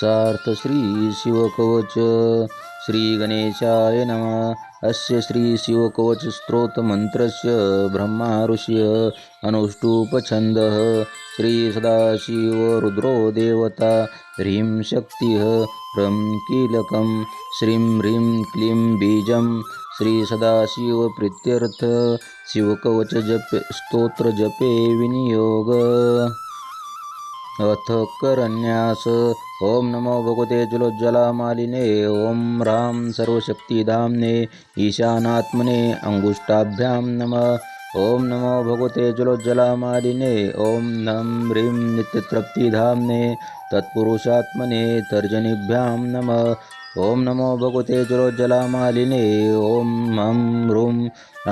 सार्थ श्री शिवकवच श्री गणेशाय नमः। अस्य श्री शिवकवच स्तोत्र मंत्रस्य ब्रह्मा ऋषिः अनुष्टुप छन्दः। श्री सदाशिव रुद्रो देवता ह्रीं शक्तिः रं कीलकं श्रीं ह्रीं क्लीं बीजं श्री सदाशिव प्रीत्यर्थ शिवकवच जप स्तोत्र जपे विनियोग। अथ करन्यास। ओम नमो भगवते ज्वलोज्ज्वलामालिने ओम ह्रां सर्वशक्तिधाम्ने ईशानात्मने अंगुष्ठाभ्यां नमः। ओम नमो भगवते ज्वलोज्ज्वलामालिने ओम ह्रं ह्रीं नित्यतृप्तिधाम्ने तत्पुरुषात्मने तर्जनीभ्यां नमः। ओम नमो भगवते ज्वलोज्ज्वलामालिने ओम हं ह्रूं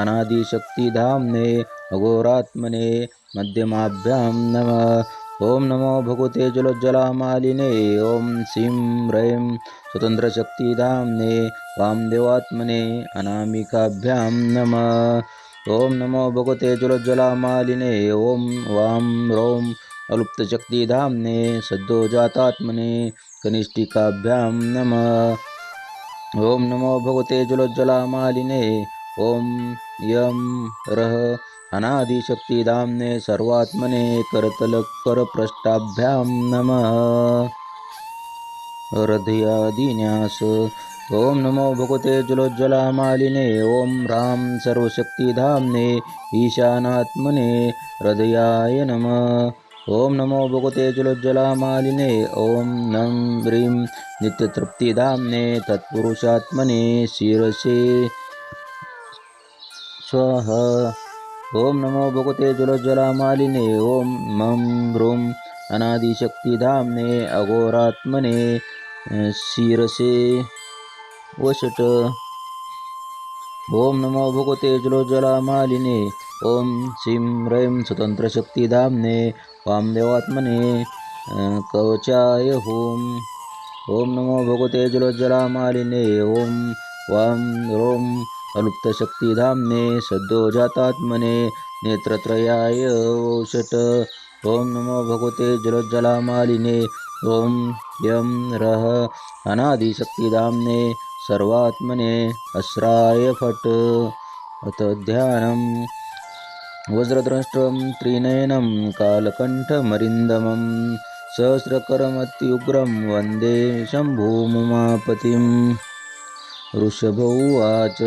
अनादिशक्तिधाम्ने अघोरात्मने मध्यमाभ्यां नमः। ओम नमो भगवते ज्वलोज्ज्वलामालिने ओम सीं ह्रैं स्वतन्त्रशक्तिधाम्ने वामदेवात्मने अनामिकाभ्यां नमः। ओम नमो भगवते ज्वलोज्ज्वलामालिने ओम वां ह्रौं अलुप्तशक्तिधाम्ने सद्योजातात्मने कनिष्ठिकाभ्यां नमः। ओम नमो भगवते ज्वलोज्ज्वलामालिने ओम यं रः अनादिशक्तिधाम्ने सर्वात्मने करतलकरपृष्ठाभ्यां नमः। हृदयादिन्यास। ओम नमो भगवते ज्वलोज्ज्वलामालिने ओम ह्रां सर्वशक्तिधाम्ने ईशानात्मने हृदयाय नमः। ओम नमो भगवते ज्वलोज्ज्वलामालिने ओम ह्रं ह्रीं नित्यतृप्तिधाम्ने तत्पुरुषात्मने शिरसे स्वाहा। ओम नमो भगवते ज्वलोज्ज्वलामालिने ओम मं ह्रूं अनादिशक्तिधाम्ने अघोरात्मने शिरसे वषट। ओम नमो भगवते ज्वलोज्ज्वलामालिने ओम सीं ह्रैं स्वतन्त्रशक्तिधाम्ने वामदेवात्मने कवचाय हुम्। ओम नमो भगवते ज्वलोज्ज्वलामालिने ओम वां ह्रौं अलुप्तशक्तिधाम्ने सद्योजातात्मने नेत्रत्रयाय वषट। ओम नमो भगवते ज्वलोज्ज्वलामालिने ओम यं रः अनादिशक्तिधाम्ने सर्वात्मने अस्राय फट्। अथ ध्यानम्। वज्रद्रष्टं त्रिनयनं कालकण्ठमरिन्दमं सहस्रकरमत्युग्रं वन्दे शम्भुमुमापतिम्। ऋषभोवाच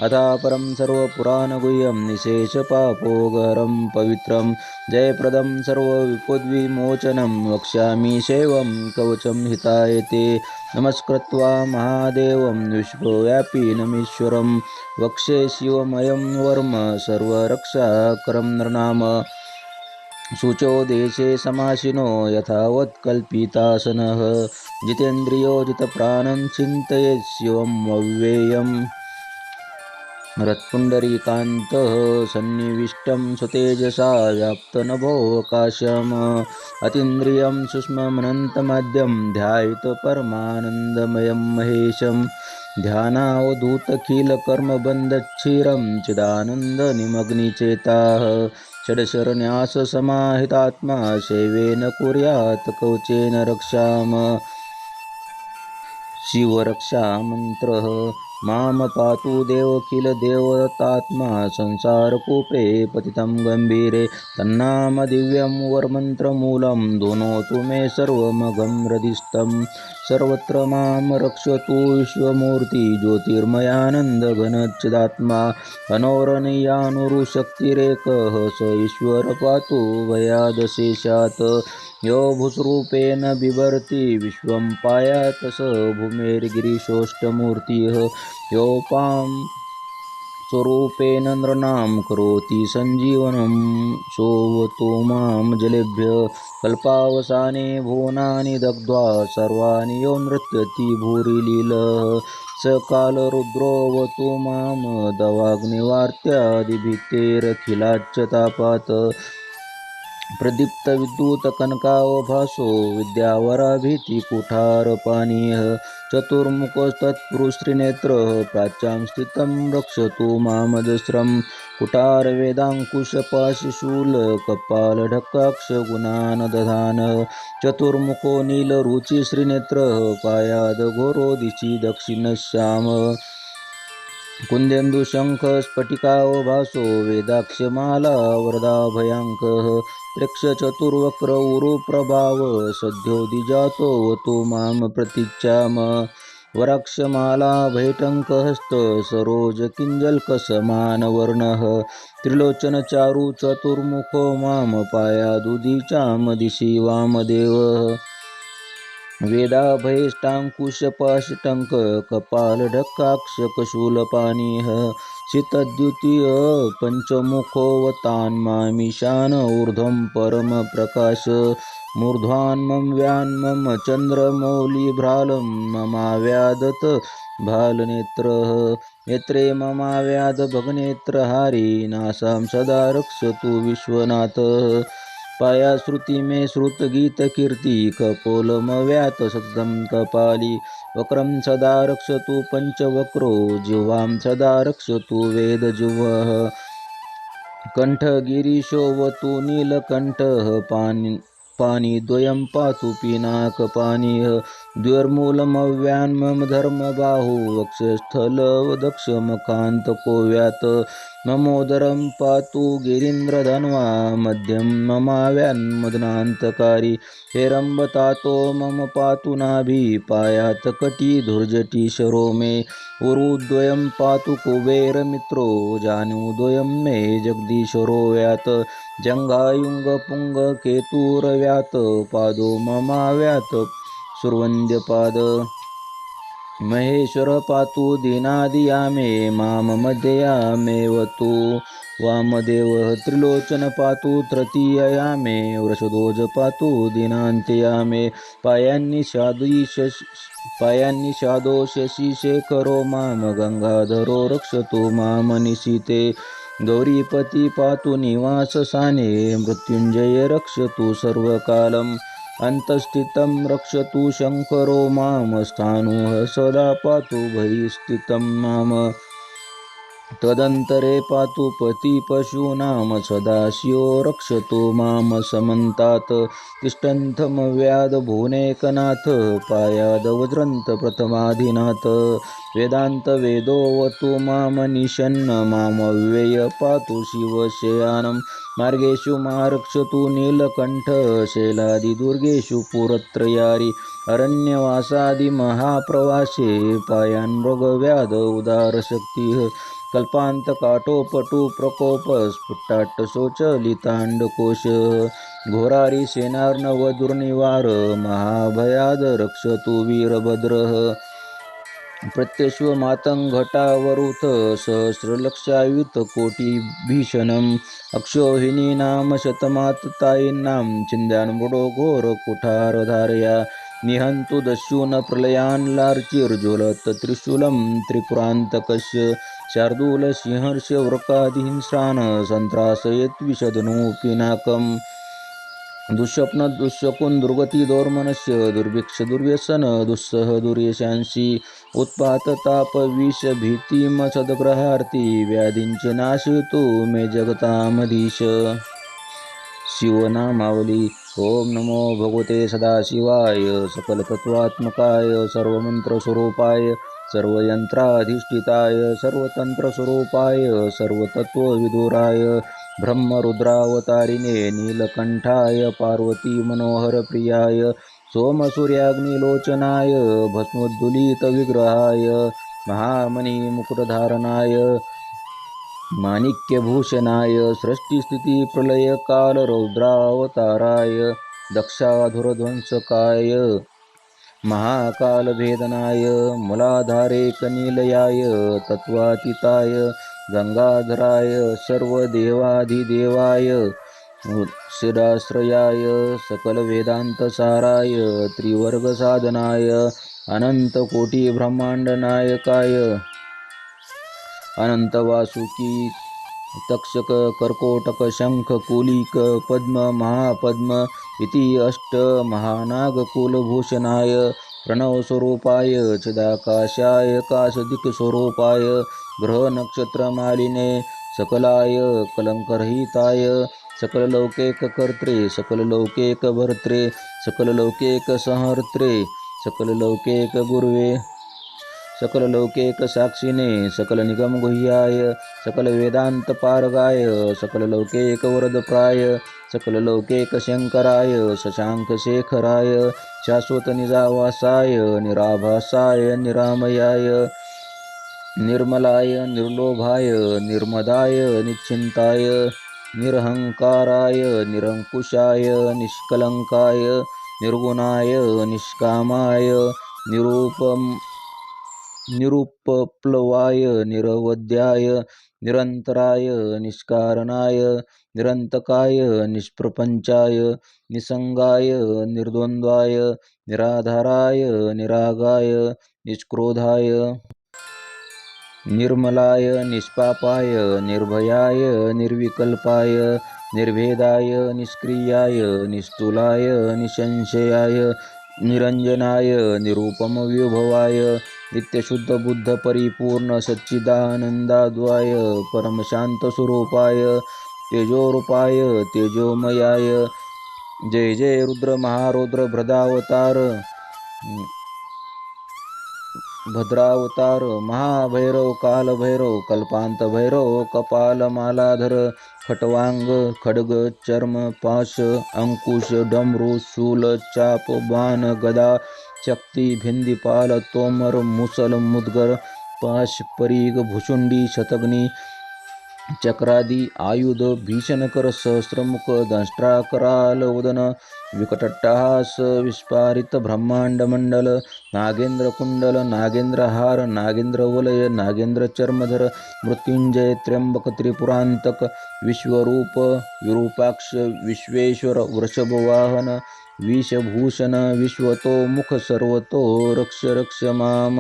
अथापरं सर्वपुराणगुह्यं निशेषपापोगहरं पवित्रं जयप्रदं सर्वविपद्विमोचनं वक्ष्यामि शैवं कवचं हिताय ते। नमस्कृत्वा महादेवं विश्वव्यापिनमीश्वरं वक्षे शिवमयं वर्म सर्वरक्षाकरं नृणाम। शुचो देशे समाशिनो यथावत् कल्पितासनः जितेन्द्रियो जितप्राणं चिन्तयेत् शिवम् अव्ययम्। रत्पुण्डरीकान्तः सन्निविष्टं स्वतेजसा व्याप्तनभोऽकाशम् अतीन्द्रियं सूक्ष्ममनन्तमाद्यं ध्यायेत् परमानन्दमयं महेशम्। ध्यानावधूतखिलकर्मबन्धच्छिरं चिदानन्दनिमग्निचेताः षड्शरण्याससमाहितात्मा शैवेन कुर्यात् कवचेन रक्षाम्। शिवरक्षामन्त्रः। मां पातु देवकिलदेवतात्मा संसारकूपे पतितं गम्भीरे तन्नाम दिव्यं वरमन्त्रमूलं धुनोतु मे सर्वमघं हृदिस्थं। सर्वत्र मां रक्षतु विश्वमूर्ति ज्योतिर्मयानन्दघनच्चिदात्मा अनौरणीयानुरुशक्तिरेकः स ईश्वर पातु भयादशेषात्। यो भूस्वरूपेण बिभर्ति विश्वं पायात् स भूमेर्गिरीशोऽष्टमूर्तिः। योपां स्वरूपेण नृणां करोति सञ्जीवनं सोऽवतु मां जलेभ्यः कल्पावसाने भुवनानि दग्ध्वा सर्वाणि यो नृत्यति भूरिलीलः। स कालरुद्रोऽवतु मां दवाग्निवार्त्यादिभित्तेरखिलाच्च प्रदीप्तविद्युत्कनकावभासो विद्यावराभीतिकुठारपानीयः। चतुर्मुखस्तत्पुरुषत्रिनेत्रः प्राच्यां स्थितं रक्षतु मामजस्रं। कुटार वेदांकुश पाशशूल कपाल ढक्काक्ष गुणान दधान चतुर्मुखो नील रुचि श्रीनेत्र पायाद घोरो दिशी दक्षिण श्याम कुंदेन्दु शंख स्फटिकाओ भासो वेदाक्षमाला वरदा भयांकः त्र्यक्ष चतुर्वक्र उरु प्रभाव सद्यो दिजातो वतु माम प्रतीच्याम वराक्षमाला भैटंकहस्त सरोज किंजल्क समान वर्णः त्रिलोचन चारु चतुर्मुखो माम पायादुदीचाम दिशि वामदेवः वेदाभयष्टाङ्कुशपाशटङ्क कपालढक्काक्ष कशूलपाणिः शीतद्युतीय पञ्चमुखोऽवतान्मामीशान ऊर्ध्वं परमप्रकाश मूर्ध्वान्मं व्यान्मं चन्द्रमौलिभ्रालं ममाव्यादत भालनेत्रः नेत्रे ममाव्याद भगनेत्रहारी नासां सदा रक्षतु विश्वनाथः पाया श्रुती मे श्रुत गीत कीर्ती कपोलमव्यात सततं कपाली वक्रं सदा रक्षतु पञ्चवक्रो जिह्वां सदा रक्षतु वेदजिह्वः कण्ठगिरीशोऽवतु नीलकण्ठः पाणिद्वयं पातु पिनाकपाणिः द्व्यर्मूलमव्यान्मम धर्मबाहु वक्षस्थलदक्षमकान्तको व्यात् ममोदरं पातु गिरीन्द्रधन्वा मध्यं ममाव्यान्मदनान्तकारी हेरम्बतातो मम पातु नाभिः पायात् कटिधुर्जटी शरो मे उरुद्वयं पातु कुबेरमित्रो जानुद्वयं मे जगदीशरो व्यात् जङ्घायुङ्गपुङ्गकेतुरव्यात् पादो ममाव्यात् सुरवन्द्यपाद महेश्वर पातु दीनादियामे माम मध्ययामेवतु वामदेवः त्रिलोचन पातु तृतीययामे वृषध्वज पातु दीनान्त्ययामे पायान्निषादो शशिशेखरो माम गंगाधरो रक्षतु माम निशीते गौरीपति पातु निवाससाने मृत्युञ्जय रक्षतु सर्वकालम् अन्तस्थितं रक्षतु शङ्करो माम स्थाणुः सदा पातु बहिस्थितं माम तदन्तरे पातु पतिपशूनां सदाशिवो रक्षतु माम समन्तात् तिष्ठन्तमव्यादभुवनेकनाथ पायादवज्रन्त प्रथमाधिनाथ वेदान्तवेदोऽवतु माम निशन्न मामव्यय पातु शिवशयानं मार्गेषु मा रक्षतु नीलकण्ठ शैलादिदुर्गेषु पुरत्रयारि अरण्यवासादिमहाप्रवासे पायान् मृगव्याध उदारशक्तिः कल्पान्तकाटोपटु प्रकोप स्फुट्टाट्टशोचलिताण्डकोश घोरारि सेनार्णव दुर्निवार महाभयाद रक्षतु वीरभद्रः प्रत्यश्वमातङ्घटावरुथ सहस्रलक्षायुत कोटिभीषणम् अक्षोहिणी नाम शतमाततायीनां चिन्त्यान् मृडो घोरकुठारधारया निहन्तु दस्यून प्रलयान् लार्चिर्ज्वलत् त्रिशूलं त्रिपुरान्तकस्य शार्दूलसिंहर्षवृकादिहिंस्रान् सन्त्रासयत् विषधनूपिनाकम् दुःस्वप्न दुःशकुन दुर्गती दौर्मनस्य दुर्भिक्ष दुर्व्यसन दुस्सह दुर्यशांसी उत्पातताप विष भीतिम सद्ग्रहार्ती व्याधींच नाशयतु मे जगतामधीश शिवनामावली ओम नमो भगवते सदाशिवाय सकलतत्त्वात्मकाय सर्वमंत्रस्वरूपाय सर्वयंत्राधिष्ठिताय सर्वतंत्रस्वरूपाय सर्वतत्त्वविदुराय ब्रह्मरुद्रावतारिणे नीलकंठाय पार्वती मनोहर प्रियाय सोमसूर्याग्निलोचनाय भस्मोद्दुलितविग्रहाय महामणिमुकुटधारणाय माणिक्यभूषणाय सृष्टिस्थितिप्रलयकालरौद्रावताराय दक्षाधुरध्वंसकाय महाकालभेदनाय मूलाधारेकनिलयाय तत्त्वातीताय गंगाधराय सर्वदेवाधिदेवाय शिराश्रयाय सकलवेदान्तसाराय त्रिवर्गसाधनाय अनन्तकोटिब्रह्माण्डनायकाय अनंतवासुकी तक्षक कर्कोटक शंख कुलिक पद्म महापद्म इति अष्ट महानागकुलभूषणाय प्रणवस्वरूपाय चिदाकाशाय काशदिक्स्वरूपाय ग्रहनक्षत्रमालिने सकलाय कलंकरहिताय सकललौकिक कर्त्रे सकललौकिक भर्त्रे सकललौकिक संहर्त्रे सकललौकिक गुरुवे सकललौकिक साक्षिणे सकल निगम गुह्याय सकल वेदांत पारगाय सकल लौकिक वरदप्राय सकल लौकिक शंकराय शशांक शेखराय शाश्वत निजावासाय निराभासाय निरामयाय निर्मलाय निर्लोभाय निर्मदाय निश्चिंताय निरहंकाराय निरंकुशाय निष्कलंकाय निर्गुणाय निष्कामाय निरुपप्लवाय निरवध्याय निरंतराय निष्कारणाय निरंतकाय निष्प्रपंचाय निसंगाय निर्द्वंद्वाय निराधाराय निरागाय निष्क्रोधाय निर्मलाय निष्पापाय निर्भयाय निर्विकल्पाय निर्भेदाय निष्क्रियाय निष्ठुलाय निसंशयाय निरंजनाय निरूपम विभवाय नित्यशुद्ध बुद्ध परिपूर्ण सच्चिदानंदाद्वाय परमशांत स्वरूपाय तेजोरूपाय तेजोमयाय जय जय रुद्र महारुद्र भद्रावतार महाभैरव कालभैरव कल्पांत भैरव कपाल मालाधर खटवांग खड्ग चर्म पाश अंकुश डमरू शूल चाप बाण गदा शक्ति भिंदीपाल तोमर मुसल मुदगर पाश परीग भुषुंडी शतग्नी चक्रादि आयुध भीषणकर सहस्रमुख दंष्ट्राकराल वदन विकटट्टहास विस्फारित ब्रह्मांड मंडल नागेंद्र कुंडल नागेंद्र हार नागेंद्र वलय नागेंद्र चर्मधर मृत्युंजय त्र्यंबक त्रिपुरांतक विश्वरूप विरूपाक्ष विश्वेश्वर वृषभ वाहन विषभूषण विश्वतो मुख सर्वतो रक्ष रक्ष माम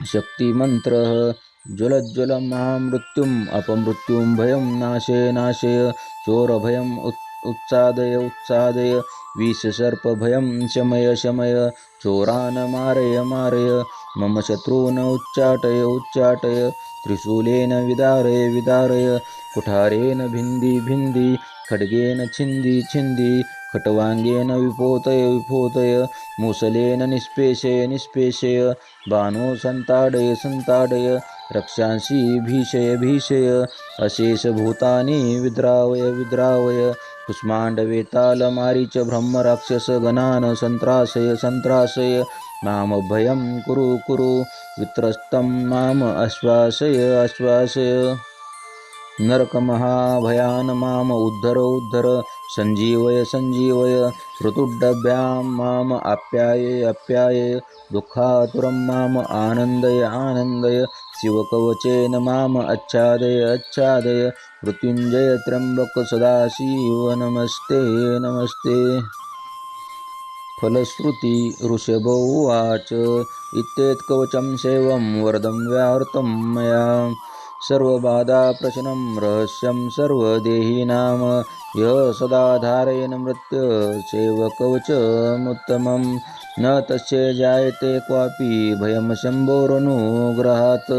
शक्ति मंत्र ज्वलज्वल महामृत्युम अपमृत्युम भयम नाशे नाशय चोरभयम उत्सादय उत्सादय विषसर्प भयम शमय शमय चोरान मारय मारय मम शत्रून् उच्चाटय उच्चाटय त्रिशूलेन विदारय विदारय कुठारेण भिन्दी भिन्दी खड्गेन छिन्दी छिन्दी खट्वांगेन विपोतय विपोतय मुसलेन निष्पेषय निष्पेषय बाणो संताडय संताडय रक्षांसि भीषय भीषय अशेष भूतानि विद्रावय विद्रावय कुष्मांड वेताल मारीच ब्रह्म राक्षस गणान संत्रासय संत्रासय माम भयं कुरु कुरु वित्रस्तं माम आश्वासय आश्वासय नरक महाभयान माम उद्धर उद्धर संजीवय संजीवय ऋतुडभ्यां माम आप्याय आप्याय दुःखातुरं माम आनंदय आनंदय शिवकवचेन माम आच्छादय आच्छादय मृत्युंजय त्र्यंबक सदाशिव नमस्ते नमस्ते फलश्रुति ऋषभ उवाच इत्येतत्कवचं सेवं वरदं व्याहृतं मया सर्वबाधाप्रशनं रहस्यं सर्वदेहिनां यः सदा धारयन् मृत्युसेवकवचमुत्तमं न तस्य जायते क्वापि भयं शम्भोरनुग्रहात्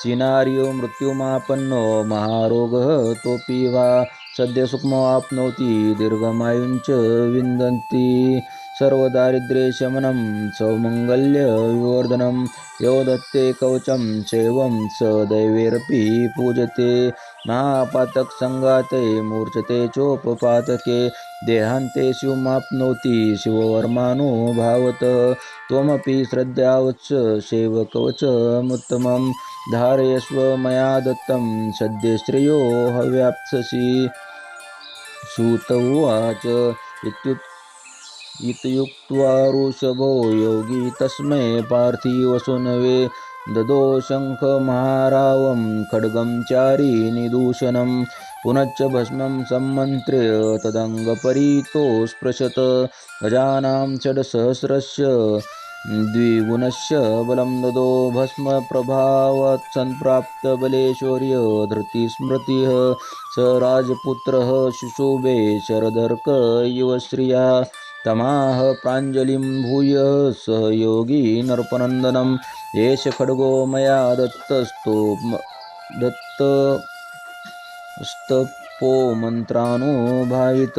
सिनार्यो मृत्युमापन्नो महारोगः तोऽपि वा सद्य सुखमाप्नोति दीर्घमायुञ्च विन्दन्ति सर्वदारिद्र्यशमनं सौमङ्गल्यविवर्धनं यो दत्ते कवचं चैवं स दैवैरपि पूजते महापातकसङ्घाते मूर्छते चोपपातके देहान्ते शिवमाप्नोति शिववर्मानुभावत त्वमपि श्रद्धावत्स सेवकवचमुत्तमं धारयस्व मया दत्तं सद्य श्रेयो हव्याप्स्यसि सूत उवाच इत्युक्त्वा ऋषभो योगी तस्मै पार्थिवसुनवे ददो शङ्खमहारावं खड्गं चारीनिदूषणं पुनश्च भस्मं सम्मन्त्र्य तदङ्गपरीतो स्पृशत गजानां षड्सहस्रस्य द्विगुणस्य बलं ददो भस्मप्रभावात् सम्प्राप्तबलेश्वर्य धृतिस्मृतिः स राजपुत्रः शुशुभे शरदर्क इव श्रिया तमाह प्राञ्जलिं भूयः स योगी नरपनन्दनं एष खड्गो मया दत्तस्तो दत्तस्तपो मंत्रानुभावित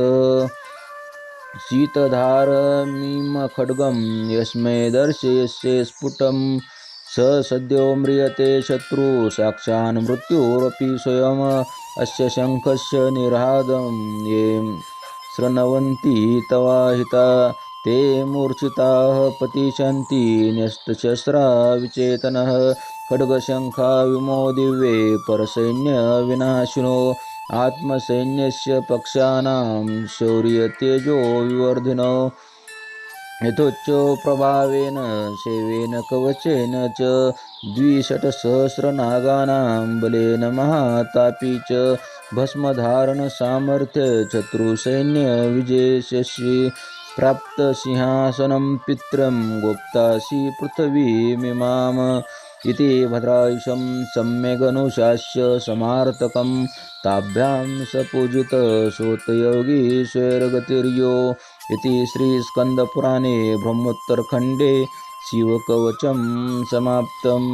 शीतधारमिमखड्गं यस्मै दर्शयसे स्फुटं स सद्यो म्रियते शत्रु साक्षान् मृत्युरपि स्वयम् अस्य शङ्खस्य निरादं ये शृण्वन्ति तवाहिता ते मूर्छिताः पतिशन्ति न्यस्तशस्त्रा विचेतनः खड्गशङ्खा विमो दिव्ये परसैन्यविनाशिनो आत्मसैन्यस्य पक्षानां शौर्यतेजो विवर्धिनो यथोच्च प्रभावेन शैवेन कवचेन च द्विषट्सहस्रनागानां बलेन महातापी च भस्मधारणसामर्थ्य शत्रुसैन्यविजयशस्वी प्राप्तसिंहासनं पित्रं गोप्तासि पृथिवीमिमाम् इति भद्रायुषं सम्यगनुशास्य समार्तकं ताभ्यां सपूजित सोतयोगीश्वरगतिर्यो इति श्रीस्कन्दपुराणे ब्रह्मोत्तरखण्डे शिवकवचं समाप्तम्।